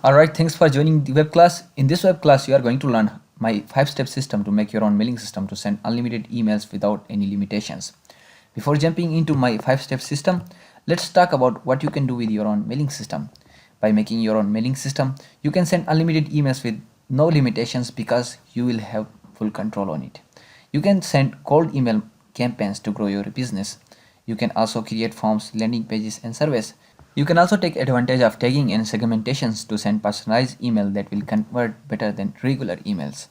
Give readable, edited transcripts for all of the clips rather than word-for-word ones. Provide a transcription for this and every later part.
Alright, thanks for joining the web class. In this web class, you are going to learn my 5-step system to make your own mailing system to send unlimited emails without any limitations. Before jumping into my 5-step system, let's talk about what you can do with your own mailing system. By making your own mailing system, you can send unlimited emails with no limitations because you will have full control on it. You can send cold email campaigns to grow your business. You can also create forms, landing pages, and surveys. You can also take advantage of tagging and segmentations to send personalized email that will convert better than regular emails.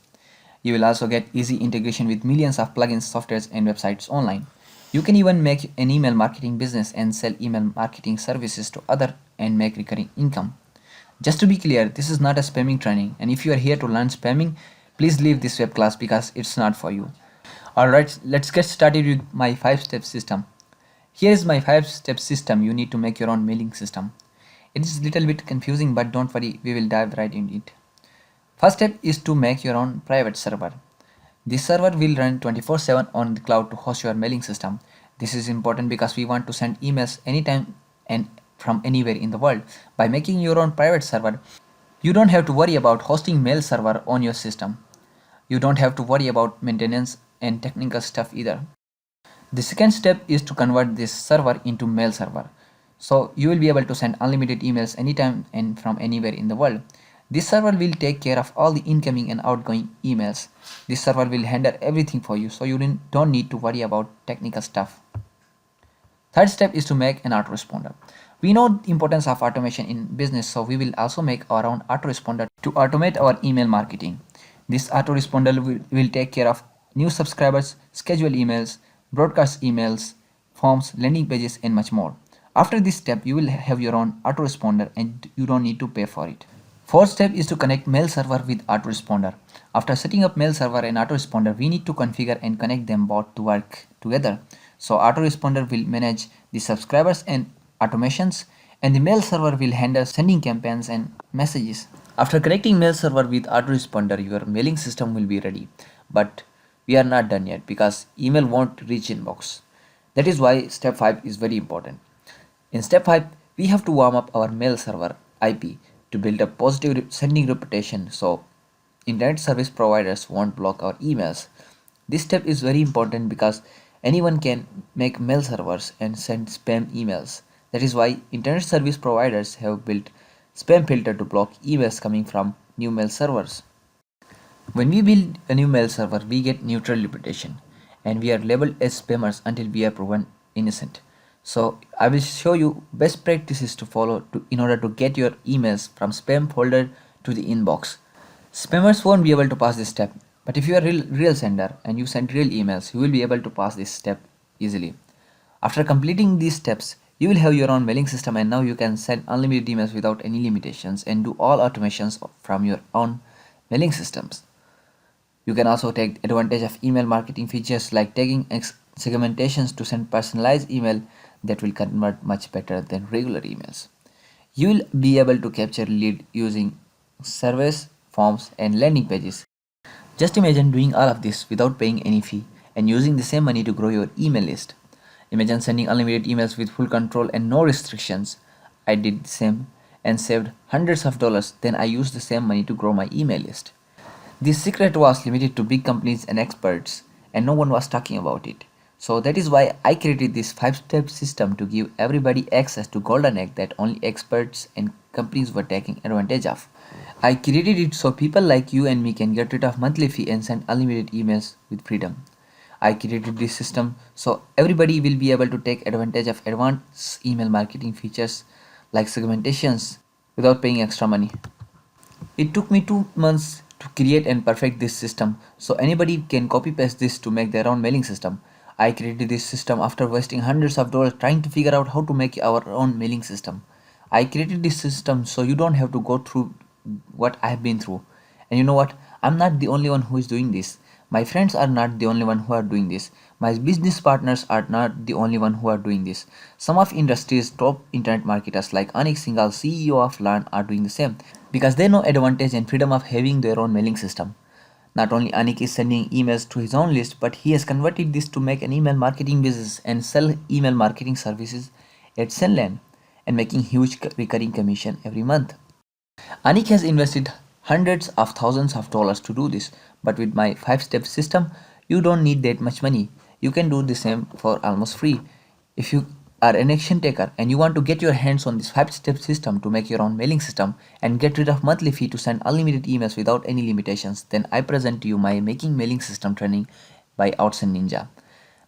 You will also get easy integration with millions of plugins, softwares, and websites online. You can even make an email marketing business and sell email marketing services to others and make recurring income. Just to be clear, this is not a spamming training, and if you are here to learn spamming, please leave this web class because it's not for you. Alright, let's get started with my 5-step system. Here is my 5-step system. You need to make your own mailing system. It is a little bit confusing, but don't worry, we will dive right into it. First step is to make your own private server. This server will run 24/7 on the cloud to host your mailing system. This is important because we want to send emails anytime and from anywhere in the world. By making your own private server, you don't have to worry about hosting mail server on your system. You don't have to worry about maintenance and technical stuff either. The second step is to convert this server into mail server. So you will be able to send unlimited emails anytime and from anywhere in the world. This server will take care of all the incoming and outgoing emails. This server will handle everything for you, so you don't need to worry about technical stuff. Third step is to make an autoresponder. We know the importance of automation in business, so we will also make our own autoresponder to automate our email marketing. This autoresponder will take care of new subscribers, schedule emails, broadcast emails, forms, landing pages, and much more. After this step, you will have your own autoresponder and you don't need to pay for it. Fourth step is to connect mail server with autoresponder. After setting up mail server and autoresponder, we need to configure and connect them both to work together. So autoresponder will manage the subscribers and automations, and the mail server will handle sending campaigns and messages. After connecting mail server with autoresponder, your mailing system will be ready. But we are not done yet because email won't reach inbox. That is why step 5 is very important. In step 5, we have to warm up our mail server IP to build a positive sending reputation so internet service providers won't block our emails. This step is very important because anyone can make mail servers and send spam emails. That is why internet service providers have built spam filter to block emails coming from new mail servers. When we build a new mail server, we get neutral reputation and we are labeled as spammers until we are proven innocent. So I will show you best practices to follow in order to get your emails from spam folder to the inbox. Spammers won't be able to pass this step, but if you are real sender and you send real emails, you will be able to pass this step easily. After completing these steps, you will have your own mailing system and now you can send unlimited emails without any limitations and do all automations from your own mailing systems. You can also take advantage of email marketing features like tagging and segmentations to send personalized email that will convert much better than regular emails. You will be able to capture lead using surveys, forms, and landing pages. Just imagine doing all of this without paying any fee and using the same money to grow your email list. Imagine sending unlimited emails with full control and no restrictions. I did the same and saved hundreds of dollars. Then I used the same money to grow my email list. This secret was limited to big companies and experts, and no one was talking about it. So that is why I created this 5-step system to give everybody access to golden egg that only experts and companies were taking advantage of. I created it so people like you and me can get rid of monthly fee and send unlimited emails with freedom. I created this system so everybody will be able to take advantage of advanced email marketing features like segmentations without paying extra money. It took me 2 months to create and perfect this system so anybody can copy paste this to make their own mailing system. I created this system after wasting hundreds of dollars trying to figure out how to make our own mailing system. I created this system so you don't have to go through what I have been through. And you know what? I'm not the only one who is doing this. My friends are not the only one who are doing this. My business partners are not the only one who are doing this. Some of industry's top internet marketers like Anik Singhal, CEO of Learn, are doing the same because they know advantage and freedom of having their own mailing system. Not only Anik is sending emails to his own list, but he has converted this to make an email marketing business and sell email marketing services at Zenland and making huge recurring commission every month. Anik has invested hundreds of thousands of dollars to do this, but with my 5-step system, you don't need that much money. You can do the same for almost free. If you are an action taker and you want to get your hands on this 5-step system to make your own mailing system and get rid of monthly fee to send unlimited emails without any limitations, then I present to you my making mailing system training by Outsendninja.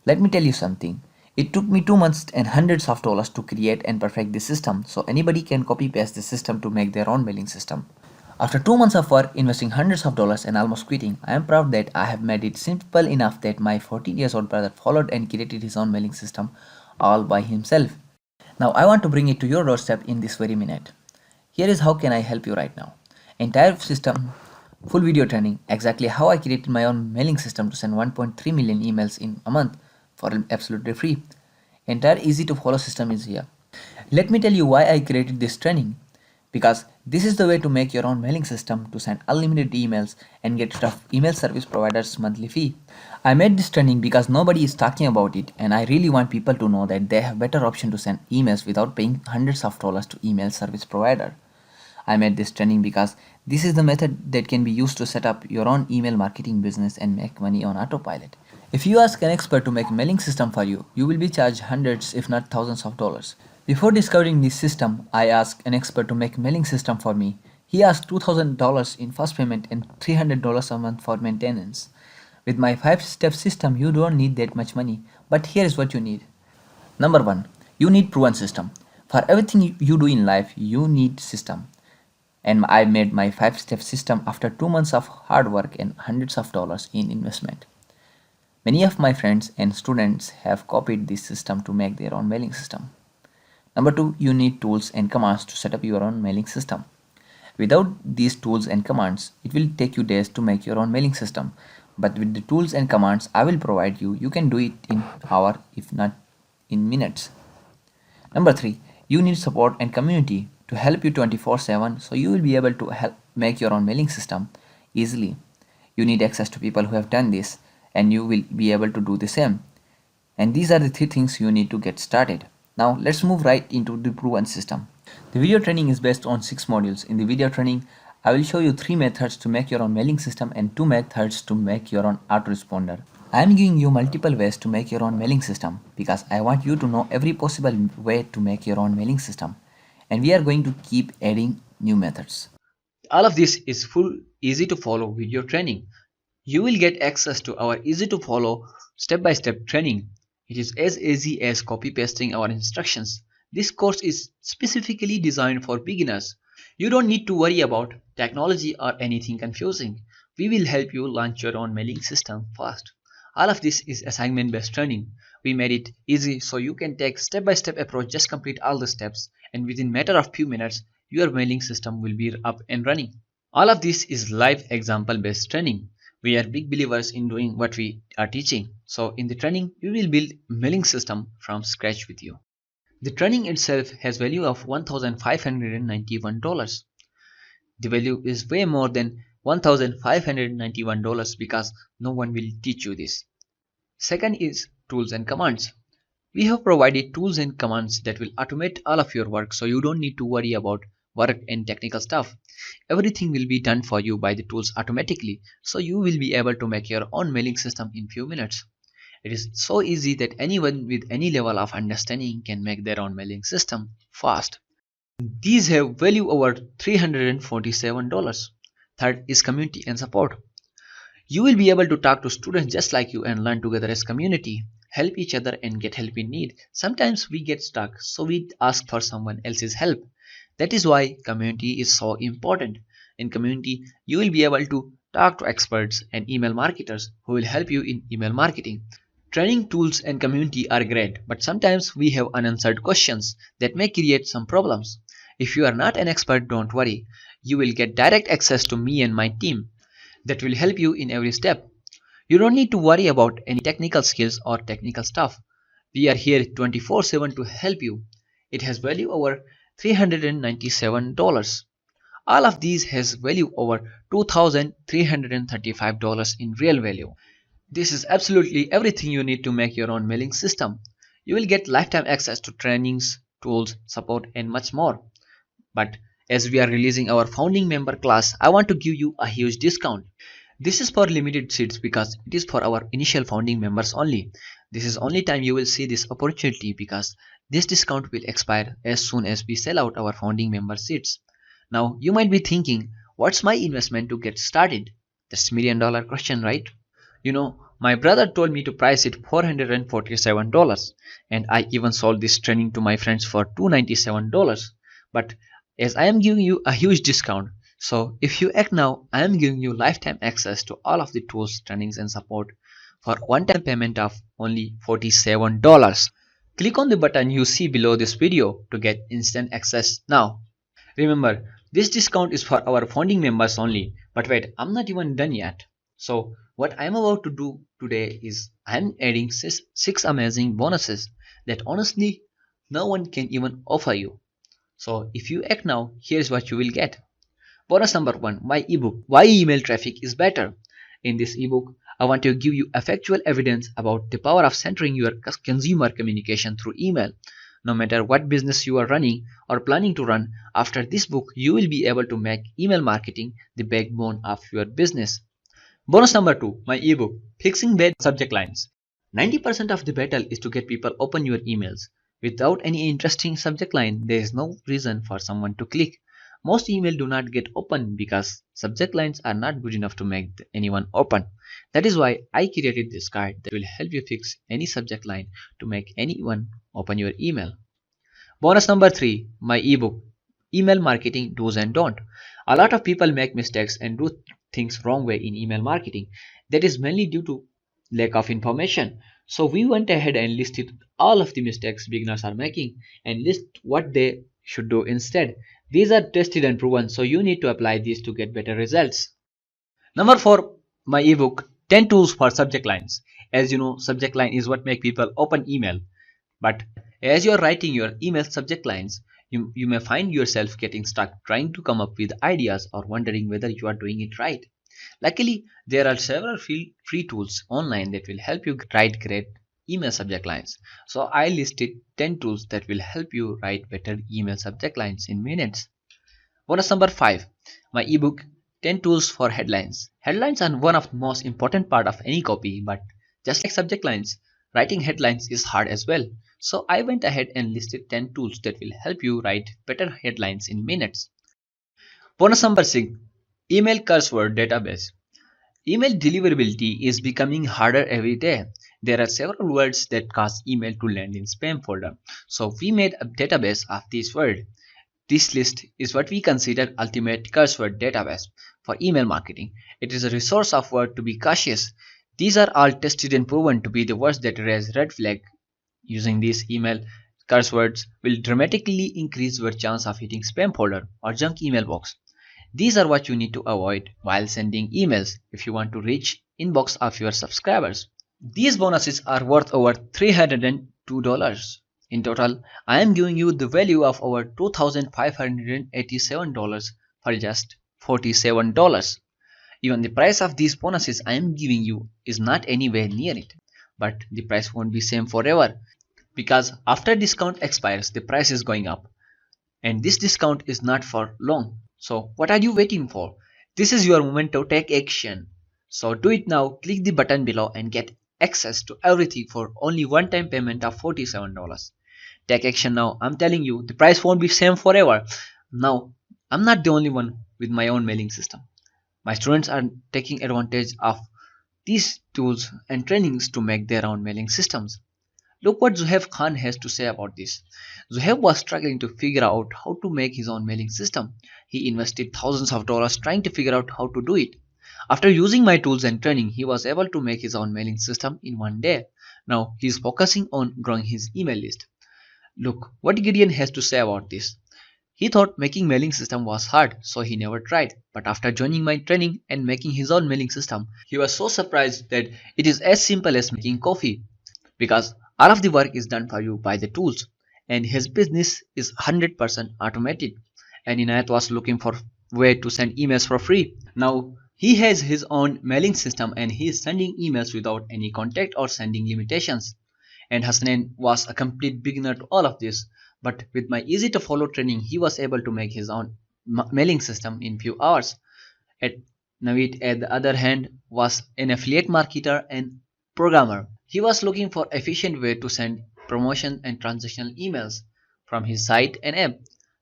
Let me tell you something. It took me 2 months and hundreds of dollars to create and perfect this system, so anybody can copy paste this system to make their own mailing system. After 2 months of work, investing hundreds of dollars and almost quitting, I am proud that I have made it simple enough that my 14 years old brother followed and created his own mailing system all by himself. Now I want to bring it to your doorstep in this very minute. Here is how can I help you right now. Entire system, full video training, exactly how I created my own mailing system to send 1.3 million emails in a month for absolutely free. Entire easy to follow system is here. Let me tell you why I created this training. Because this is the way to make your own mailing system to send unlimited emails and get rid of email service providers monthly fee. I made this training because nobody is talking about it and I really want people to know that they have better option to send emails without paying hundreds of dollars to email service provider. I made this training because this is the method that can be used to set up your own email marketing business and make money on autopilot. If you ask an expert to make a mailing system for you, you will be charged hundreds if not thousands of dollars. Before discovering this system, I asked an expert to make a mailing system for me. He asked $2,000 in first payment and $300 a month for maintenance. With my 5-step system, you don't need that much money, but here is what you need. Number 1, you need proven system. For everything you do in life, you need system. And I made my 5-step system after 2 months of hard work and hundreds of dollars in investment. Many of my friends and students have copied this system to make their own mailing system. Number 2, you need tools and commands to set up your own mailing system. Without these tools and commands, it will take you days to make your own mailing system. But with the tools and commands I will provide you, you can do it in hours if not in minutes. Number 3, you need support and community to help you 24/7 so you will be able to help make your own mailing system easily. You need access to people who have done this and you will be able to do the same. And these are the 3 things you need to get started. Now let's move right into the proven system. The video training is based on 6 modules. In the video training, I will show you 3 methods to make your own mailing system and 2 methods to make your own autoresponder. I am giving you multiple ways to make your own mailing system because I want you to know every possible way to make your own mailing system. And we are going to keep adding new methods. All of this is full easy to follow video training. You will get access to our easy to follow step-by-step training. It is as easy as copy pasting our instructions. This course is specifically designed for beginners. You don't need to worry about technology or anything confusing. We will help you launch your own mailing system fast. All of this is assignment based training. We made it easy so you can take step-by-step approach, just complete all the steps and within matter of few minutes your mailing system will be up and running. All of this is live example based training. We are big believers in doing what we are teaching. So in the training, we will build mailing system from scratch with you. The training itself has value of $1,591. The value is way more than $1,591 because no one will teach you this. Second is tools and commands. We have provided tools and commands that will automate all of your work so you don't need to worry about work and technical stuff. Everything will be done for you by the tools automatically, so you will be able to make your own mailing system in few minutes. It is so easy that anyone with any level of understanding can make their own mailing system fast. These have value over $347. Third is community and support. You will be able to talk to students just like you and learn together as community, help each other and get help in need. Sometimes we get stuck, so we ask for someone else's help. That is why community is so important. In community, you will be able to talk to experts and email marketers who will help you in email marketing. Training tools and community are great, but sometimes we have unanswered questions that may create some problems. If you are not an expert, don't worry. You will get direct access to me and my team that will help you in every step. You don't need to worry about any technical skills or technical stuff. We are here 24/7 to help you. It has value over $397. All of these has value over $2,335 in real value. This is absolutely everything you need to make your own mailing system. You will get lifetime access to trainings, tools, support and much more. But as we are releasing our founding member class, I want to give you a huge discount. This is for limited seats because it is for our initial founding members only. This is only time you will see this opportunity because this discount will expire as soon as we sell out our founding member seats. Now you might be thinking, what's my investment to get started? That's $1 million question, right? My brother told me to price it $447, and I even sold this training to my friends for $297. But as I am giving you a huge discount, so if you act now, I am giving you lifetime access to all of the tools, trainings, and support for one-time payment of only $47. Click on the button you see below this video to get instant access now. Remember, this discount is for our founding members only. But wait, I'm not even done yet. So what I'm about to do today is I'm adding six amazing bonuses that honestly no one can even offer you. So if you act now, here's what you will get. Bonus number 1, my ebook, Why Email Traffic is Better. In this ebook, I want to give you factual evidence about the power of centering your consumer communication through email. No matter what business you are running or planning to run, after this book, you will be able to make email marketing the backbone of your business. Bonus number 2, my ebook, Fixing Bad Subject Lines. 90% of the battle is to get people open your emails. Without any interesting subject line, there is no reason for someone to click. Most emails do not get open because subject lines are not good enough to make anyone open. That is why I created this guide that will help you fix any subject line to make anyone open your email. Bonus number 3, my ebook, Email Marketing Do's and Don't. A lot of people make mistakes and do things wrong way in email marketing. That is mainly due to lack of information. So we went ahead and listed all of the mistakes beginners are making and list what they should do instead. These are tested and proven, so you need to apply these to get better results. Number 4, my ebook, 10 Tools for Subject Lines. As you know, subject line is what make people open email. But as you are writing your email subject lines, you may find yourself getting stuck trying to come up with ideas or wondering whether you are doing it right. Luckily, there are several free tools online that will help you write great email subject lines. So I listed 10 tools that will help you write better email subject lines in minutes. Bonus number 5, my ebook, 10 Tools for Headlines. Headlines are one of the most important part of any copy, but just like subject lines, writing headlines is hard as well. So I went ahead and listed 10 tools that will help you write better headlines in minutes. Bonus number 6, email curse word database. Email deliverability is becoming harder every day. There are several words that cause email to land in spam folder. So we made a database of these words. This list is what we consider ultimate curse word database for email marketing. It is a resource of word to be cautious. These are all tested and proven to be the words that raise red flag. Using these email curse words will dramatically increase your chance of hitting spam folder or junk email box. These are what you need to avoid while sending emails if you want to reach inbox of your subscribers. These bonuses are worth over $302. In total, I am giving you the value of over $2,587 for just $47. Even the price of these bonuses I am giving you is not anywhere near it. But the price won't be same forever because after discount expires, the price is going up. And this discount is not for long. So what are you waiting for? This is your moment to take action. So do it now. Click the button below and get access to everything for only one-time payment of $47. Take action now. I'm telling you, the price won't be same forever. Now, I'm not the only one with my own mailing system. My students are taking advantage of these tools and trainings to make their own mailing systems. Look what Zuhaib Khan has to say about this. Zuhaib was struggling to figure out how to make his own mailing system. He invested thousands of dollars trying to figure out how to do it. After using my tools and training, he was able to make his own mailing system in one day. Now he is focusing on growing his email list. Look what Gideon has to say about this. He thought making mailing system was hard, so he never tried. But after joining my training and making his own mailing system, he was so surprised that it is as simple as making coffee. Because all of the work is done for you by the tools, and his business is 100% automated. And Inayat was looking for way to send emails for free. Now he has his own mailing system and he is sending emails without any contact or sending limitations. And Hasnain was a complete beginner to all of this, but with my easy to follow training, he was able to make his own mailing system in few hours. At Navid, at the other hand, was an affiliate marketer and programmer. He was looking for efficient way to send promotion and transactional emails from his site and app.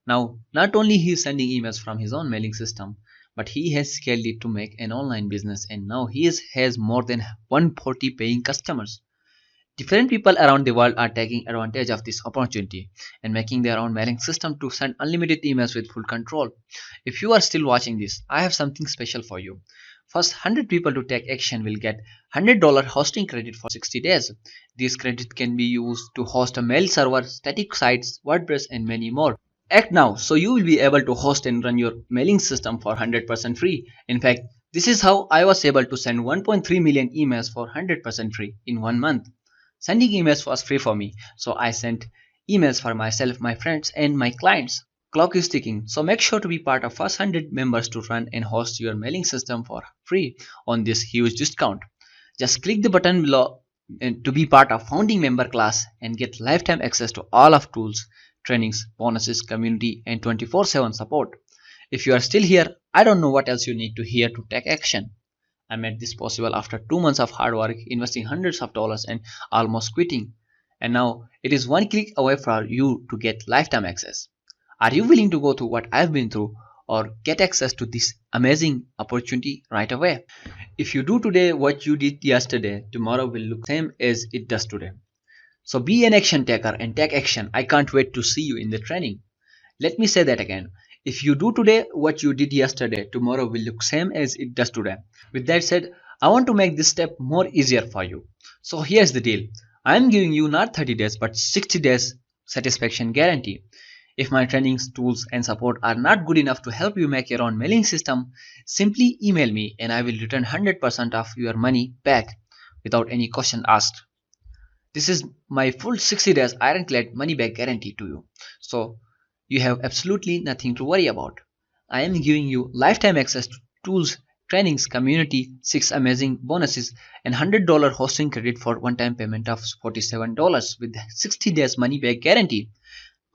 Now, not only he is sending emails from his own mailing system, but he has scaled it to make an online business, and now has more than 140 paying customers. Different people around the world are taking advantage of this opportunity and making their own mailing system to send unlimited emails with full control. If you are still watching this, I have something special for you. First 100 people to take action will get $100 hosting credit for 60 days. This credit can be used to host a mail server, static sites, WordPress, and many more. Act now so you will be able to host and run your mailing system for 100% free. In fact, this is how I was able to send 1.3 million emails for 100% free in 1 month. Sending emails was free for me, so I sent emails for myself, my friends, and my clients. Clock is ticking, so make sure to be part of first 100 members to run and host your mailing system for free on this huge discount. Just click the button below to be part of founding member class and get lifetime access to all of tools, trainings, bonuses, community, and 24/7 support. If you are still here, I don't know what else you need to hear to take action. I made this possible after 2 months of hard work, investing hundreds of dollars and almost quitting. And now it is one click away for you to get lifetime access. Are you willing to go through what I've been through or get access to this amazing opportunity right away? If you do today what you did yesterday, tomorrow will look same as it does today. So be an action taker and take action. I can't wait to see you in the training. Let me say that again. If you do today what you did yesterday, tomorrow will look same as it does today. With that said, I want to make this step more easier for you. So here's the deal. I am giving you not 30 days but 60 days satisfaction guarantee. If my trainings, tools, and support are not good enough to help you make your own mailing system, simply email me and I will return 100% of your money back without any question asked. This is my full 60 days ironclad money back guarantee to you. So you have absolutely nothing to worry about. I am giving you lifetime access to tools, trainings, community, 6 amazing bonuses, and $100 hosting credit for one-time payment of $47 with 60 days money back guarantee.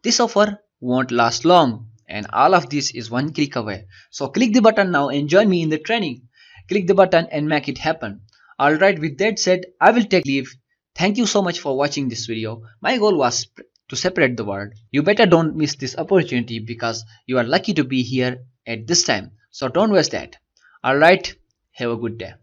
This offer won't last long, and all of this is one click away. So click the button now and join me in the training. Click the button and make it happen. Alright, with that said, I will take leave. Thank you so much for watching this video. My goal was to separate the world. You better don't miss this opportunity because you are lucky to be here at this time. So don't waste that. Alright, have a good day.